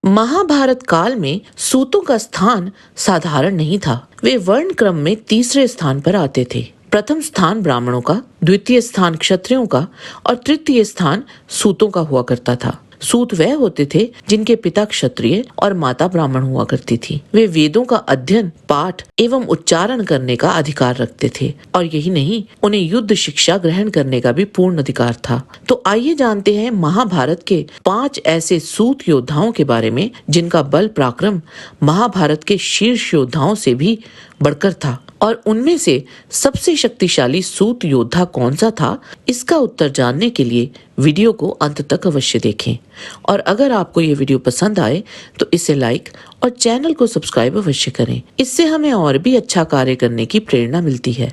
महाभारत काल में सूतों का स्थान साधारण नहीं था। वे वर्ण क्रम में तीसरे स्थान पर आते थे। प्रथम स्थान ब्राह्मणों का, द्वितीय स्थान क्षत्रियों का और तृतीय स्थान सूतों का हुआ करता था। सूत वह होते थे जिनके पिता क्षत्रिय और माता ब्राह्मण हुआ करती थी। वे वेदों का अध्ययन, पाठ एवं उच्चारण करने का अधिकार रखते थे और यही नहीं, उन्हें युद्ध शिक्षा ग्रहण करने का भी पूर्ण अधिकार था। तो आइए जानते हैं महाभारत के 5 ऐसे सूत योद्धाओं के बारे में जिनका बल पराक्रम महाभारत के शीर्ष योद्धाओं से भी बढ़कर था। और उनमें से सबसे शक्तिशाली सूत योद्धा कौन सा था, इसका उत्तर जानने के लिए वीडियो को अंत तक अवश्य देखें। और अगर आपको ये वीडियो पसंद आए तो इसे लाइक और चैनल को सब्सक्राइब अवश्य करें। इससे हमें और भी अच्छा कार्य करने की प्रेरणा मिलती है।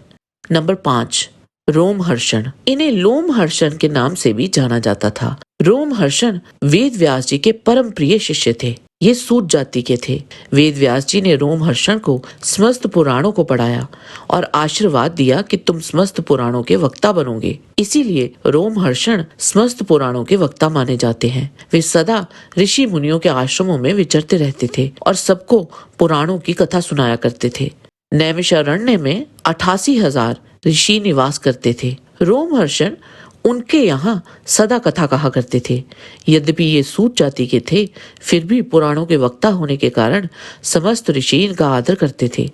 नंबर 5, रोमहर्षण। इन्हें लोमहर्षण के नाम से भी जाना जाता था। रोमहर्षण वेद व्यास जी के परम प्रिय शिष्य थे। ये सूत जाति के थे। वेद व्यास जी ने रोमहर्षण को समस्त पुराणों को पढ़ाया और आशीर्वाद दिया कि तुम समस्त पुराणों के वक्ता बनोगे। इसीलिए रोमहर्षण समस्त पुराणों के वक्ता माने जाते हैं। वे सदा ऋषि मुनियों के आश्रमों में विचरते रहते थे और सबको पुराणों की कथा सुनाया करते थे। नैमिषारण्य में 88,000 ऋषि निवास करते थे। रोमहर्षण उनके यहाँ सदा कथा कहा करते थे। यद्यपि ये सूत जाति के थे, फिर भी पुराणों के वक्ता होने के कारण समस्त ऋषि इनका आदर करते थे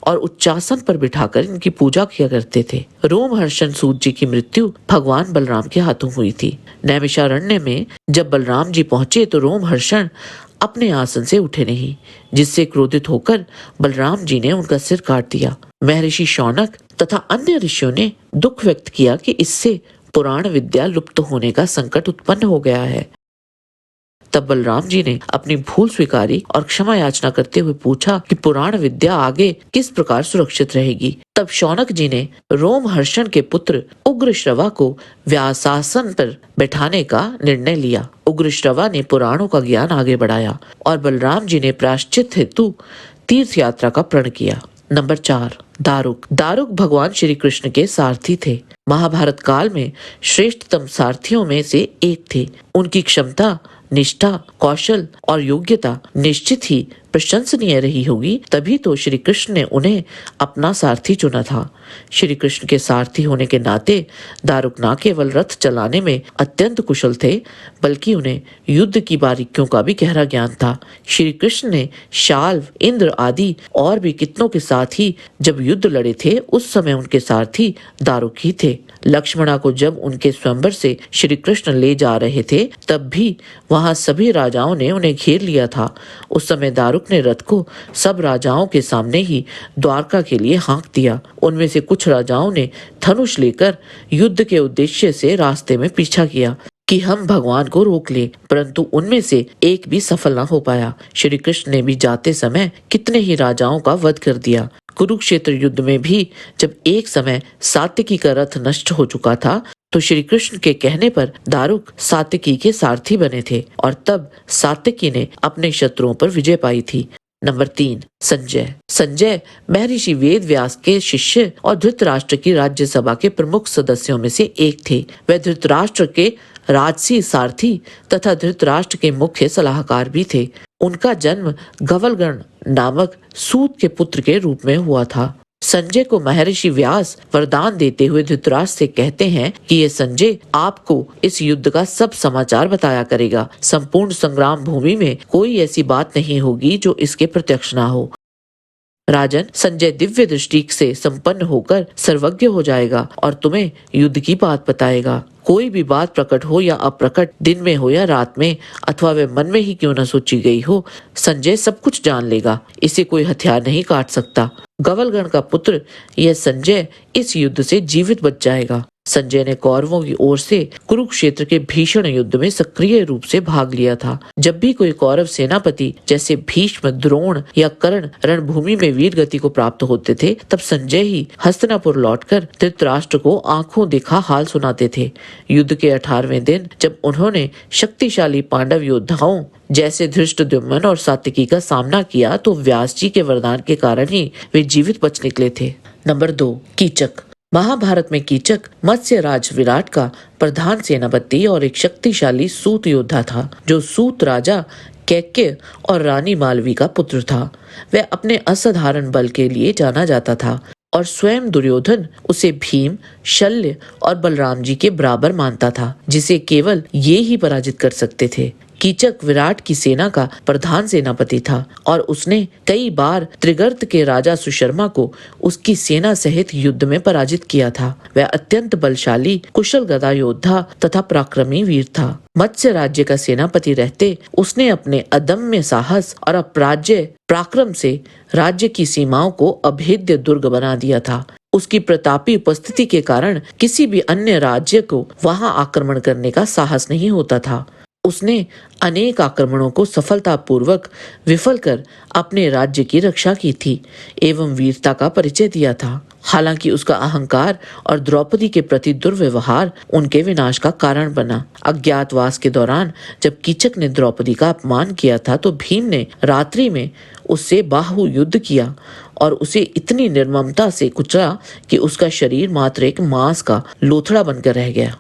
और उच्चासन पर बिठाकर इनकी पूजा किया करते थे। रोमहर्षण सूत जी की मृत्यु भगवान बलराम के हाथों हुई थी। नैमिषारण्य में जब बलराम जी पहुंचे तो रोमहर्षण अपने आसन से उठे नहीं, जिससे क्रोधित होकर बलराम जी ने उनका सिर काट दिया। महर्षि शौनक तथा अन्य ऋषियों ने दुख व्यक्त किया कि इससे पुराण विद्या लुप्त होने का संकट उत्पन्न हो गया है। तब बलराम जी ने अपनी भूल स्वीकारी और क्षमा याचना करते हुए पूछा कि पुराण विद्या आगे किस प्रकार सुरक्षित रहेगी। तब शौनक जी ने रोमहर्षण के पुत्र उग्रश्रवा को व्यासासन पर बैठाने का निर्णय लिया। उग्रश्रवा ने पुराणों का ज्ञान आगे बढ़ाया और बलराम जी ने प्रायश्चित हेतु तीर्थ यात्रा का प्रण किया। नंबर 4, दारुक। दारुक भगवान श्री कृष्ण के सारथी थे। महाभारत काल में श्रेष्ठतम सारथियों में से एक थे। उनकी क्षमता, निष्ठा, कौशल और योग्यता निश्चित ही प्रशंसनीय रही होगी, तभी तो श्री कृष्ण ने उन्हें अपना सारथी चुना था। श्री कृष्ण के सारथी होने के नाते दारुक न केवल रथ चलाने में अत्यंत कुशल थे, बल्कि उन्हें युद्ध की बारीकियों का भी गहरा ज्ञान था। श्री कृष्ण ने शाल्व, इंद्र आदि और भी कितनों के साथ ही जब युद्ध लड़े थे, उस समय उनके सारथी दारुक ही थे। लक्ष्मणा को जब उनके स्वयंवर से श्री कृष्ण ले जा रहे थे, तब भी वहां सभी राजाओं ने उन्हें घेर लिया था। उस समय दारुक ने रथ को सब राजाओं के सामने ही द्वारका के लिए हाँक दिया। उनमें से कुछ राजाओं ने धनुष लेकर युद्ध के उद्देश्य से रास्ते में पीछा किया कि हम भगवान को रोक ले, परंतु उनमें से एक भी सफल न हो पाया। श्री कृष्ण ने भी जाते समय कितने ही राजाओं का वध कर दिया। कुरुक्षेत्र युद्ध में भी जब एक समय सात्यकी का रथ नष्ट हो चुका था, तो श्री कृष्ण के कहने पर दारुक सात्यकी के सारथी बने थे और तब सात्यकी ने अपने शत्रुओं पर विजय पाई थी। नंबर 3, संजय। संजय महर्षि वेद व्यास के शिष्य और धृतराष्ट्र की राज्यसभा के प्रमुख सदस्यों में से एक थे। वह धृतराष्ट्र के राजसी सारथी तथा धृतराष्ट्र के मुख्य सलाहकार भी थे। उनका जन्म गवलगण नामक सूत के पुत्र के रूप में हुआ था। संजय को महर्षि व्यास वरदान देते हुए धृतराष्ट्र से कहते हैं कि ये संजय आपको इस युद्ध का सब समाचार बताया करेगा। संपूर्ण संग्राम भूमि में कोई ऐसी बात नहीं होगी जो इसके प्रत्यक्ष ना हो। राजन, संजय दिव्य दृष्टि से संपन्न होकर सर्वज्ञ हो जाएगा और तुम्हें युद्ध की बात बताएगा। कोई भी बात प्रकट हो या अप्रकट, दिन में हो या रात में, अथवा वे मन में ही क्यों न सोची गई हो, संजय सब कुछ जान लेगा। इसे कोई हथियार नहीं काट सकता। गवलगण का पुत्र यह संजय इस युद्ध से जीवित बच जाएगा। संजय ने कौरवों की ओर से कुरुक्षेत्र के भीषण युद्ध में सक्रिय रूप से भाग लिया था। जब भी कोई कौरव सेनापति जैसे भीष्म, द्रोण या कर्ण रणभूमि में वीर गति को प्राप्त होते थे, तब संजय ही हस्तिनापुर लौटकर धृतराष्ट्र को आंखों देखा हाल सुनाते थे। युद्ध के 18वें दिन जब उन्होंने शक्तिशाली पांडव योद्धाओं जैसे धृष्टद्युम्न और सात्यकी का सामना किया, तो व्यास जी के वरदान के कारण ही वे जीवित बच निकले थे। नंबर 2, कीचक। महाभारत में कीचक मत्स्य राज विराट का प्रधान सेनापति और एक शक्तिशाली सूत योद्धा था, जो सूत राजा कैकेय और रानी मालवी का पुत्र था। वह अपने असाधारण बल के लिए जाना जाता था और स्वयं दुर्योधन उसे भीम, शल्य और बलराम जी के बराबर मानता था, जिसे केवल ये ही पराजित कर सकते थे। कीचक विराट की सेना का प्रधान सेनापति था और उसने कई बार त्रिगर्त के राजा सुशर्मा को उसकी सेना सहित युद्ध में पराजित किया था। वह अत्यंत बलशाली, कुशल गदा योद्धा तथा पराक्रमी वीर था। मत्स्य राज्य का सेनापति रहते उसने अपने अदम्य साहस और अपराज्य पराक्रम से राज्य की सीमाओं को अभेद्य दुर्ग बना दिया था। उसकी प्रतापी उपस्थिति के कारण किसी भी अन्य राज्य को वहां आक्रमण करने का साहस नहीं होता था। उसने अनेक आक्रमणों को सफलतापूर्वक विफल कर अपने राज्य की रक्षा की थी एवं वीरता का परिचय दिया था। हालांकि उसका अहंकार और द्रौपदी के प्रति दुर्व्यवहार उनके विनाश का कारण बना। अज्ञातवास के दौरान जब कीचक ने द्रौपदी का अपमान किया था तो भीम ने रात्रि में उससे बाहु युद्ध किया और उसे इतनी निर्ममता से कुचला कि उसका शरीर मात्र एक मांस का लोथड़ा बनकर रह गया।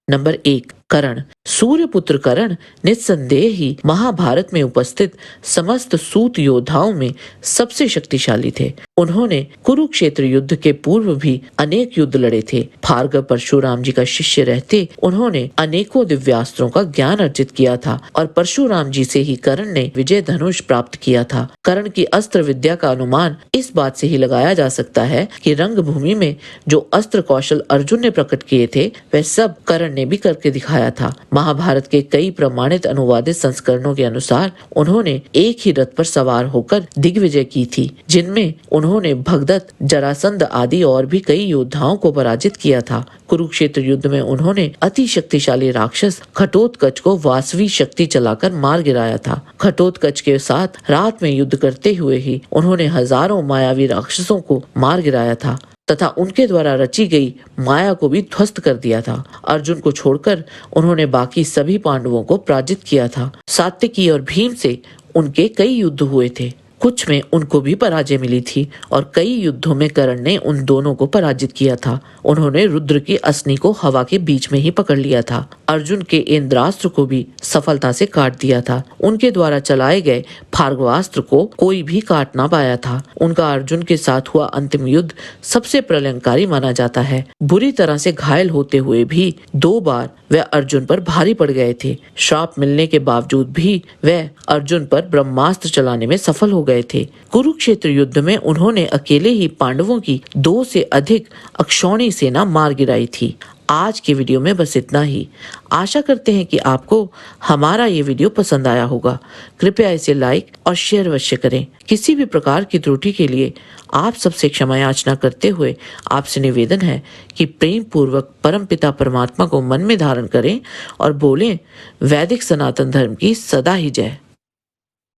नंबर 1, कर्ण। सूर्यपुत्र कर्ण निस्संदेह ही महाभारत में उपस्थित समस्त सूत योद्धाओं में सबसे शक्तिशाली थे। उन्होंने कुरुक्षेत्र युद्ध के पूर्व भी अनेक युद्ध लड़े थे। भार्गव परशुराम जी का शिष्य रहते उन्होंने अनेकों दिव्यास्त्रों का ज्ञान अर्जित किया था और परशुराम जी से ही कर्ण ने विजय धनुष प्राप्त किया था। कर्ण की अस्त्र विद्या का अनुमान इस बात से ही लगाया जा सकता है कि रंगभूमि में जो अस्त्र कौशल अर्जुन ने प्रकट किए थे वह सब कर्ण ने भी करके दिखाया था। महाभारत के कई प्रमाणित अनुवादित संस्करणों के अनुसार उन्होंने एक ही रथ पर सवार होकर दिग्विजय की थी, जिनमें उन्होंने भगदत्त, जरासंध आदि और भी कई योद्धाओं को पराजित किया था। कुरुक्षेत्र युद्ध में उन्होंने अति शक्तिशाली राक्षस घटोत्कच को वासवी शक्ति चलाकर मार गिराया था। घटोत्कच के साथ रात में युद्ध करते हुए ही उन्होंने हजारों मायावी राक्षसों को मार गिराया था तथा उनके द्वारा रची गई माया को भी ध्वस्त कर दिया था। अर्जुन को छोड़कर उन्होंने बाकी सभी पांडवों को पराजित किया था। सात्यकी और भीम से उनके कई युद्ध हुए थे, कुछ में उनको भी पराजय मिली थी और कई युद्धों में कर्ण ने उन दोनों को पराजित किया था। उन्होंने रुद्र की असनी को हवा के बीच में ही पकड़ लिया था। अर्जुन के इंद्रास्त्र को भी सफलता से काट दिया था। उनके द्वारा चलाए गए भार्गवास्त्र को कोई भी काट ना पाया था। उनका अर्जुन के साथ हुआ अंतिम युद्ध सबसे प्रलयंकारी माना जाता है। बुरी तरह से घायल होते हुए भी 2 बार वह अर्जुन पर भारी पड़ गए थे। श्राप मिलने के बावजूद भी वह अर्जुन पर ब्रह्मास्त्र चलाने में सफल हो गए थे। कुरुक्षेत्र युद्ध में उन्होंने अकेले ही पांडवों की 2 से अधिक अक्षौणी सेना मार गिराई थी। आज के वीडियो में बस इतना ही। आशा करते हैं कि आपको हमारा ये वीडियो पसंद आया होगा। कृपया इसे लाइक और शेयर अवश्य करें। किसी भी प्रकार की त्रुटि के लिए आप सबसे क्षमा याचना करते हुए आपसे निवेदन है कि प्रेम पूर्वक परमपिता परमात्मा को मन में धारण करें और बोलें, वैदिक सनातन धर्म की सदा ही जय।